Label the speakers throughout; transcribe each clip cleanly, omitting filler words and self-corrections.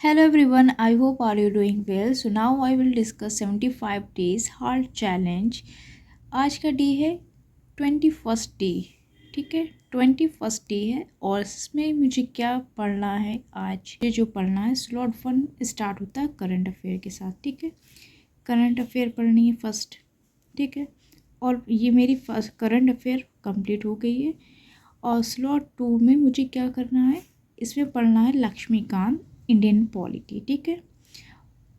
Speaker 1: Hello everyone, I hope are you doing well. So now I will discuss 75 days hard challenge. आज का day है 21st day. ठीक है, 21st day है और इसमें मुझे क्या पढ़ना है आज. ये जो पढ़ना है स्लॉट 1 स्टार्ट होता है करंट अफेयर के साथ. ठीक है, करंट अफेयर पढ़नी है फर्स्ट. ठीक है, और ये मेरी फर्स्ट करंट अफेयर कंप्लीट हो गई है. और स्लॉट 2 में मुझे क्या करना है, इसमें पढ़ना है लक्ष्मीकांत इंडियन पॉलिटी. ठीक है,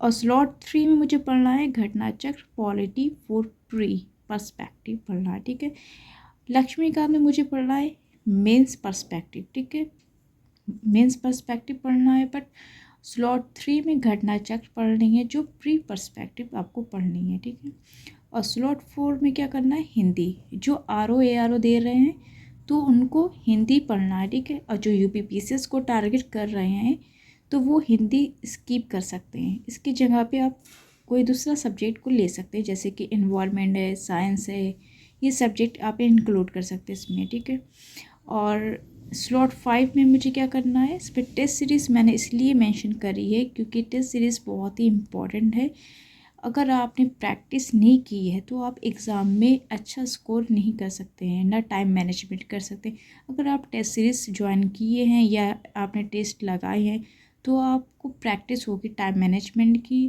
Speaker 1: और स्लॉट 3 में मुझे पढ़ना है घटना चक्र पॉलिटी फॉर प्री पर्सपेक्टिव पढ़ना है. ठीक है, लक्ष्मीकांत में मुझे पढ़ना है मेंस पर्सपेक्टिव. ठीक है, मेंस पर्सपेक्टिव पढ़ना है. बट स्लॉट 3 में घटना चक्र पढ़नी है जो प्री पर्सपेक्टिव आपको पढ़नी है. ठीक है, और स्लॉट 4 में क्या करना है, हिंदी. जो RO ARO दे रहे हैं तो उनको हिंदी पढ़ना है. ठीक है, और जो UPPCS को टारगेट कर रहे हैं तो वो हिंदी स्किप कर सकते हैं. इसकी जगह पे आप कोई दूसरा सब्जेक्ट को ले सकते हैं, जैसे कि इन्वायरमेंट है, साइंस है, ये सब्जेक्ट आप इंक्लूड कर सकते हैं इसमें. ठीक है, और स्लॉट 5 में मुझे क्या करना है, इस पर टेस्ट सीरीज़ मैंने इसलिए मेंशन करी है क्योंकि टेस्ट सीरीज़ बहुत ही इम्पॉर्टेंट है. अगर आपने प्रैक्टिस नहीं की है तो आप एग्ज़ाम में अच्छा स्कोर नहीं कर सकते हैं, ना टाइम मैनेजमेंट कर सकते. अगर आप टेस्ट सीरीज़ ज्वाइन किए हैं या आपने टेस्ट लगाए हैं तो आपको प्रैक्टिस होगी टाइम मैनेजमेंट की.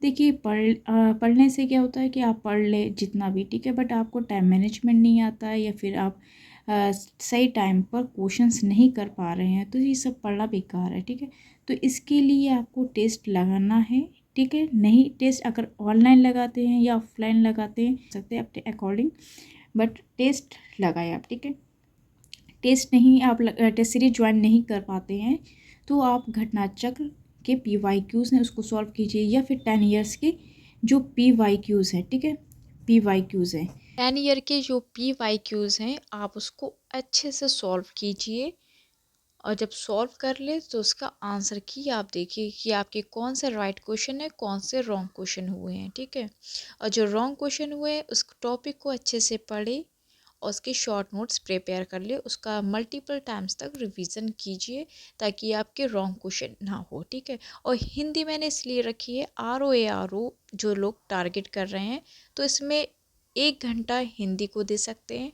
Speaker 1: देखिए, पढ़ने से क्या होता है कि आप पढ़ ले जितना भी, ठीक है, बट आपको टाइम मैनेजमेंट नहीं आता है या फिर आप सही टाइम पर क्वेश्चंस नहीं कर पा रहे हैं तो ये सब पढ़ना बेकार है. ठीक है, तो इसके लिए आपको टेस्ट लगाना है. ठीक है, नहीं टेस्ट अगर ऑनलाइन लगाते हैं या ऑफलाइन लगाते हैं सकते हैं अपने अकॉर्डिंग, बट टेस्ट लगाए आप. ठीक है, टेस्ट नहीं आप टेस्ट सीरीज ज्वाइन नहीं कर पाते हैं तो आप घटना चक्र के PYQs हैं उसको सॉल्व कीजिए, या फिर 10 ईयर्स के जो PYQs हैं. ठीक है, PYQs हैं
Speaker 2: 10 ईयर के जो PYQs हैं आप उसको अच्छे से सॉल्व कीजिए और जब सॉल्व कर ले तो उसका आंसर की आप देखिए कि आपके कौन से राइट क्वेश्चन है, कौन से रॉन्ग क्वेश्चन हुए हैं. ठीक है, और जो रॉन्ग क्वेश्चन हुए हैं उस टॉपिक को अच्छे से पढ़े और उसके शॉर्ट नोट्स प्रिपेयर कर ले, उसका मल्टीपल टाइम्स तक रिवीजन कीजिए ताकि आपके रॉन्ग क्वेश्चन ना हो. ठीक है, और हिंदी मैंने इसलिए रखी है RO ARO जो लोग टारगेट कर रहे हैं तो इसमें 1 घंटा हिंदी को दे सकते हैं.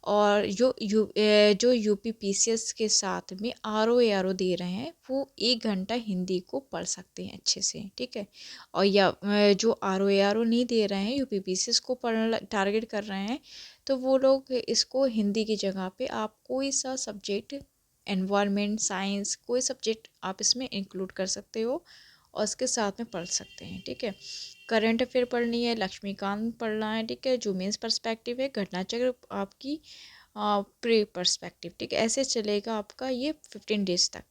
Speaker 2: और जो UPPCS के साथ में RO ARO दे रहे हैं वो 1 घंटा हिंदी को पढ़ सकते हैं अच्छे से. ठीक है, और या जो RO ARO नहीं दे रहे हैं, UPPCS को पढ़ टारगेट कर रहे हैं तो वो लोग इसको हिंदी की जगह पे आप कोई सा सब्जेक्ट, एनवायरनमेंट, साइंस, कोई सब्जेक्ट आप इसमें इंक्लूड कर सकते हो और उसके साथ में पढ़ सकते हैं. ठीक है, करंट अफेयर पढ़नी है, लक्ष्मीकांत पढ़ना है. ठीक है, जो मेंस पर्सपेक्टिव है, घटना चक्र आपकी प्री पर्सपेक्टिव. ठीक है, ऐसे चलेगा आपका ये 15 डेज तक.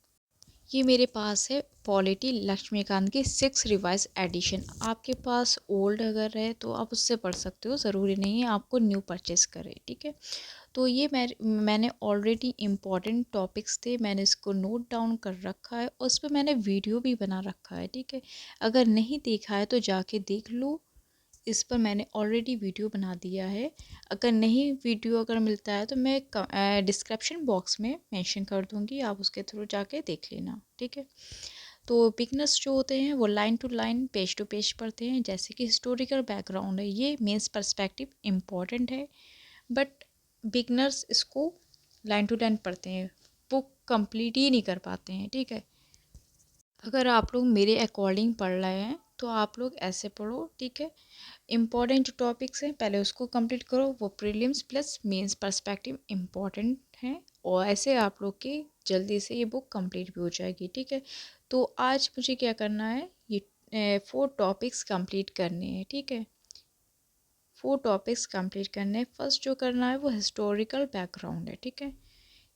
Speaker 2: ये मेरे पास है पॉलिटी लक्ष्मीकांत की 6 रिवाइज एडिशन. आपके पास ओल्ड अगर है तो आप उससे पढ़ सकते हो, ज़रूरी नहीं है आपको न्यू परचेस करें. ठीक है, तो ये मैंने ऑलरेडी इम्पॉर्टेंट टॉपिक्स थे, मैंने इसको नोट डाउन कर रखा है और उस पर मैंने वीडियो भी बना रखा है. ठीक है, अगर नहीं देखा है तो जाके देख लो, इस पर मैंने ऑलरेडी वीडियो बना दिया है. अगर नहीं वीडियो अगर मिलता है तो मैं डिस्क्रिप्शन बॉक्स में मेंशन कर दूंगी, आप उसके थ्रू जाके देख लेना. ठीक है, तो बिगनर्स जो होते हैं वो line to line, page to page पढ़ते हैं. जैसे कि हिस्टोरिकल बैकग्राउंड है, ये मेंस पर्सपेक्टिव इम्पॉर्टेंट है बट बिगनर्स इसको लाइन टू लाइन पढ़ते हैं, बुक कंप्लीट ही नहीं कर पाते हैं. ठीक है, अगर आप लोग मेरे अकॉर्डिंग पढ़ रहे हैं तो आप लोग ऐसे पढ़ो. ठीक है, इम्पॉर्टेंट जो टॉपिक्स हैं पहले उसको कंप्लीट करो, वो prelims plus mains perspective important हैं और ऐसे आप लोग की जल्दी से ये बुक कंप्लीट भी हो जाएगी. ठीक है, तो आज मुझे क्या करना है, ये 4 टॉपिक्स कंप्लीट करने हैं. ठीक है, 4 टॉपिक्स कंप्लीट करने हैं. फर्स्ट जो करना है वो हिस्टोरिकल बैकग्राउंड है. ठीक है,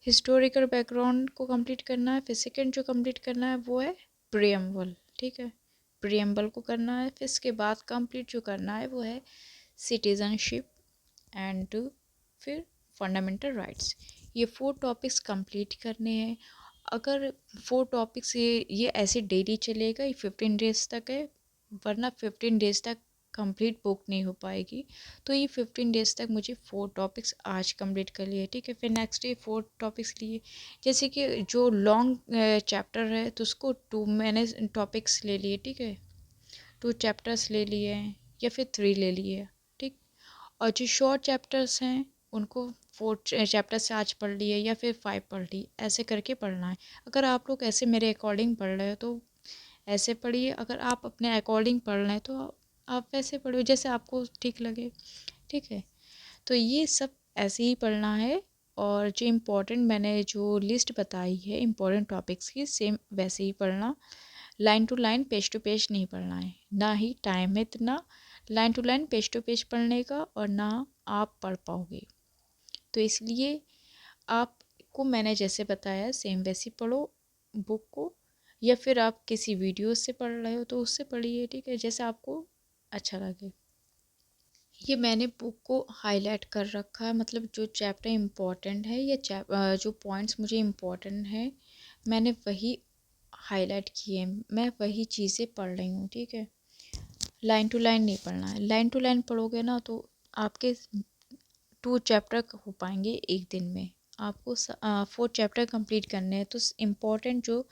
Speaker 2: हिस्टोरिकल बैकग्राउंड को कंप्लीट करना है. फिर सेकेंड जो कंप्लीट करना है वो है प्रियम्बल. ठीक है, प्रियम्बल को करना है. फिर इसके बाद कंप्लीट जो करना है वो है सिटीजनशिप एंड फिर फंडामेंटल राइट्स. ये 4 टॉपिक्स कंप्लीट करने हैं. अगर 4 टॉपिक्स ये ऐसे डेली चलेगा, ये 15 डेज तक है, वरना 15 डेज तक कंप्लीट बुक नहीं हो पाएगी। तो ये 15 डेज़ तक मुझे 4 टॉपिक्स आज कंप्लीट कर लिए, ठीक है। फिर नेक्स्ट डे 4 टॉपिक्स लिए। जैसे कि जो लॉन्ग चैप्टर है तो उसको 2 मैंने टॉपिक्स ले लिए, ठीक है। 2 चैप्टर्स ले लिए हैं या फिर 3 ले लिए, ठीक। और जो शॉर्ट चैप्टर्स हैं उनको 4 चैप्टर से आज पढ़ लिए या फिर 5 पढ़ लिए, ऐसे करके पढ़ना है। अगर आप लोग ऐसे मेरे अकॉर्डिंग पढ़ रहे हो तो ऐसे पढ़िए, अगर आप अपने अकॉर्डिंग पढ़ रहे हैं तो आप वैसे पढ़ो जैसे आपको ठीक लगे, ठीक है। तो ये सब ऐसे ही पढ़ना है। और जो इम्पोर्टेंट मैंने जो लिस्ट बताई है इम्पोर्टेंट टॉपिक्स की, सेम वैसे ही पढ़ना। Line to line page to page नहीं पढ़ना है, ना ही टाइम है इतना line to line page to page पढ़ने का, और ना आप पढ़ पाओगे। तो इसलिए आपको मैंने जैसे बताया सेम वैसे पढ़ो बुक को, या फिर आप किसी वीडियो से पढ़ रहे हो तो उससे पढ़िए, ठीक है, जैसे आपको अच्छा लगे। ये मैंने बुक को हाईलाइट कर रखा है, मतलब जो चैप्टर इम्पोर्टेंट है या जो पॉइंट्स मुझे इम्पोर्टेंट है मैंने वही हाईलाइट किए, मैं वही चीज़ें पढ़ रही हूँ, ठीक है। लाइन टू लाइन नहीं पढ़ना है। लाइन टू लाइन पढ़ोगे ना तो आपके 2 चैप्टर हो पाएंगे एक दिन में। आपको 4 चैप्टर कंप्लीट करने हैं, तो इम्पोर्टेंट जो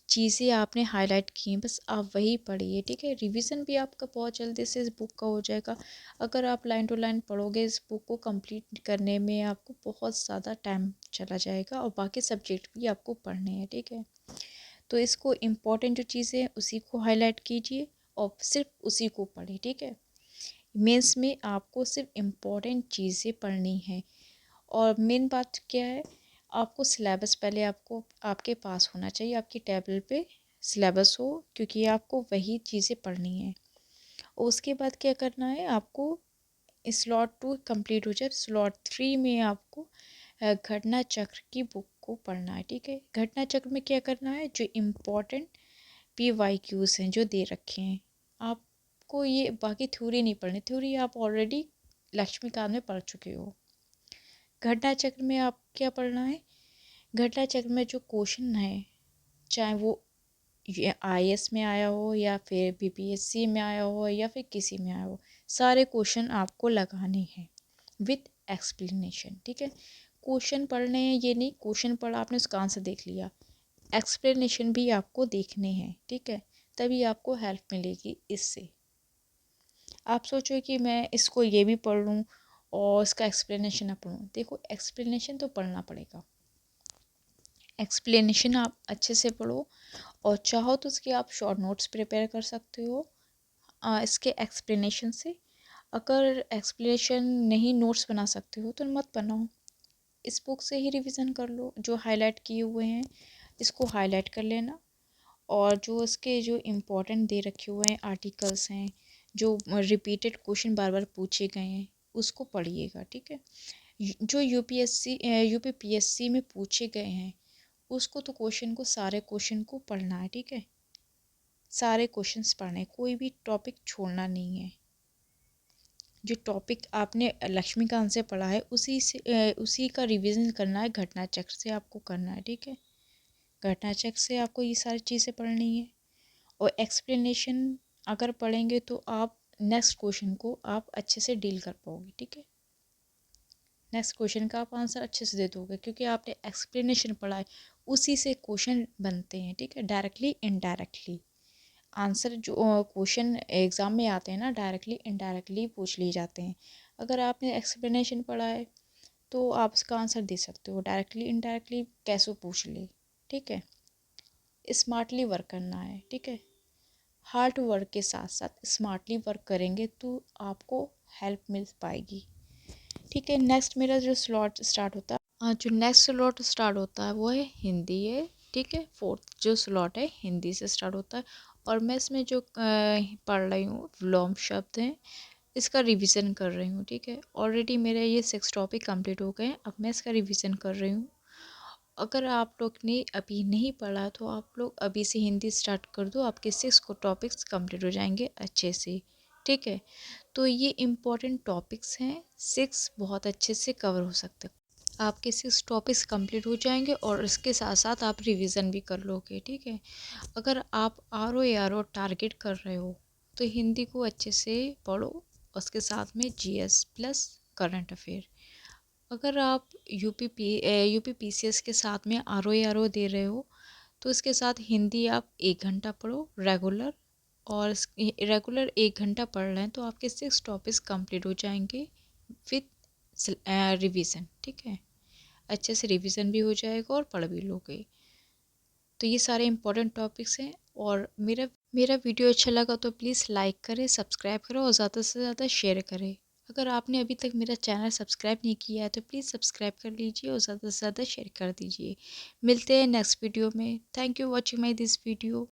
Speaker 2: चीज़ें आपने हाईलाइट की हैं बस आप वही पढ़िए, ठीक है। रिवीजन भी आपका बहुत जल्दी से इस बुक का हो जाएगा। अगर आप लाइन टू लाइन पढ़ोगे इस बुक को कंप्लीट करने में आपको बहुत ज़्यादा टाइम चला जाएगा, और बाकी सब्जेक्ट भी आपको पढ़ने हैं, ठीक है। तो इसको इम्पोर्टेंट जो चीज़ें हैं उसी को हाईलाइट कीजिए और सिर्फ उसी को पढ़िए, ठीक है। मेंस में आपको सिर्फ इम्पोर्टेंट चीज़ें पढ़नी है। और मेन बात क्या है, आपको सिलेबस पहले आपको आपके पास होना चाहिए, आपकी टेबल पे सिलेबस हो, क्योंकि आपको वही चीज़ें पढ़नी है। और उसके बाद क्या करना है, आपको स्लॉट 2 कंप्लीट हो जाए, स्लॉट 3 में आपको घटना चक्र की बुक को पढ़ना है, ठीक है। घटना चक्र में क्या करना है, जो इम्पोर्टेंट PYQs हैं जो दे रखे हैं, आपको ये बाकी थ्योरी नहीं पढ़नी। थ्योरी आप ऑलरेडी लक्ष्मीकांत में पढ़ चुके हो। घटना चक्र में आप क्या पढ़ना है, घटना चक्र में जो क्वेश्चन है, चाहे वो IAS में आया हो या फिर BPSC में आया हो या फिर किसी में आया हो, सारे क्वेश्चन आपको लगाने हैं विथ एक्सप्लेनेशन, ठीक है। क्वेश्चन पढ़ने हैं, ये नहीं क्वेश्चन पढ़ा आपने उसका आंसर देख लिया, एक्सप्लेनेशन भी आपको देखने हैं, ठीक है। तभी आपको हेल्प मिलेगी इससे। आप सोचो कि मैं इसको ये भी पढ़ लूँ और इसका एक्सप्लेनेशन ना पढ़ूँ, देखो एक्सप्लेनेशन तो पढ़ना पड़ेगा। एक्सप्लेनेशन आप अच्छे से पढ़ो, और चाहो तो उसके आप शॉर्ट नोट्स प्रिपेयर कर सकते हो इसके एक्सप्लेनेशन से। अगर एक्सप्लेनेशन नहीं नोट्स बना सकते हो तो मत बनाओ, इस बुक से ही रिवीजन कर लो। जो हाईलाइट किए हुए हैं इसको हाईलाइट कर लेना, और जो इसके जो इम्पोर्टेंट दे रखे हुए हैं आर्टिकल्स हैं, जो रिपीटेड क्वेश्चन बार बार पूछे गए हैं उसको पढ़िएगा, ठीक है। जो UPPSC में पूछे गए हैं उसको तो क्वेश्चन को सारे क्वेश्चन को पढ़ना है, ठीक है। सारे क्वेश्चंस पढ़ने, कोई भी टॉपिक छोड़ना नहीं है। जो टॉपिक आपने लक्ष्मीकांत से पढ़ा है उसी का रिवीजन करना है, घटना चक्र से आपको करना है, ठीक है। घटना चक्र से आपको ये सारी चीज़ें पढ़नी है, और एक्सप्लेनेशन अगर पढ़ेंगे तो आप नेक्स्ट क्वेश्चन को आप अच्छे से डील कर पाओगे, ठीक है। नेक्स्ट क्वेश्चन का आप आंसर अच्छे से दे दोगे, क्योंकि आपने एक्सप्लेनेशन पढ़ा है, उसी से क्वेश्चन बनते हैं, ठीक है। डायरेक्टली इनडायरेक्टली आंसर जो क्वेश्चन एग्ज़ाम में आते हैं ना, डायरेक्टली इनडायरेक्टली पूछ लिए जाते हैं। अगर आपने एक्सप्लेनेशन पढ़ा है तो आप उसका आंसर दे सकते हो, डायरेक्टली इनडायरेक्टली कैसे पूछ ले, ठीक है। स्मार्टली वर्क करना है, ठीक है। हार्ड वर्क के साथ साथ स्मार्टली वर्क करेंगे तो आपको हेल्प मिल पाएगी, ठीक है। नेक्स्ट मेरा जो स्लॉट स्टार्ट होता है, जो नेक्स्ट स्लॉट स्टार्ट होता है वो है हिंदी है, ठीक है। 4th जो स्लॉट है हिंदी से स्टार्ट होता है, और मैं इसमें जो पढ़ रही हूँ विलोम शब्द हैं, इसका रिवीजन कर रही हूँ, ठीक है। ऑलरेडी मेरे ये 6 टॉपिक कंप्लीट हो गए हैं, अब मैं इसका रिवीजन कर रही हूँ। अगर आप लोग ने अभी नहीं पढ़ा तो आप लोग अभी से हिंदी स्टार्ट कर दो, आपके 6 को टॉपिक्स कंप्लीट हो जाएंगे अच्छे से, ठीक है। तो ये इम्पोर्टेंट टॉपिक्स हैं, 6 बहुत अच्छे से कवर हो सकते हैं। आपके 6 टॉपिक्स कंप्लीट हो जाएंगे और इसके साथ साथ आप रिवीजन भी कर लोगे, ठीक है। अगर आप RO ARO टारगेट कर रहे हो तो हिंदी को अच्छे से पढ़ो, उसके साथ में जीएस प्लस करंट अफेयर। अगर आप यूपी पीसीएस के साथ में आरओ दे रहे हो तो इसके साथ हिंदी आप 1 घंटा पढ़ो रेगुलर, और रेगुलर 1 घंटा पढ़ रहे हैं तो आपके 6 टॉपिक्स कंप्लीट हो जाएंगे विथ रिवीजन। ठीक है, अच्छे से रिवीजन भी हो जाएगा और पढ़ भी लोगे। तो ये सारे इंपॉर्टेंट टॉपिक्स हैं। और मेरा वीडियो अच्छा लगा तो प्लीज़ लाइक करें, सब्सक्राइब करें और ज़्यादा से ज़्यादा शेयर करें। अगर आपने अभी तक मेरा चैनल सब्सक्राइब नहीं किया है तो प्लीज़ सब्सक्राइब कर लीजिए और ज़्यादा से ज़्यादा शेयर कर दीजिए। मिलते हैं नेक्स्ट वीडियो में। Thank you watching my this video.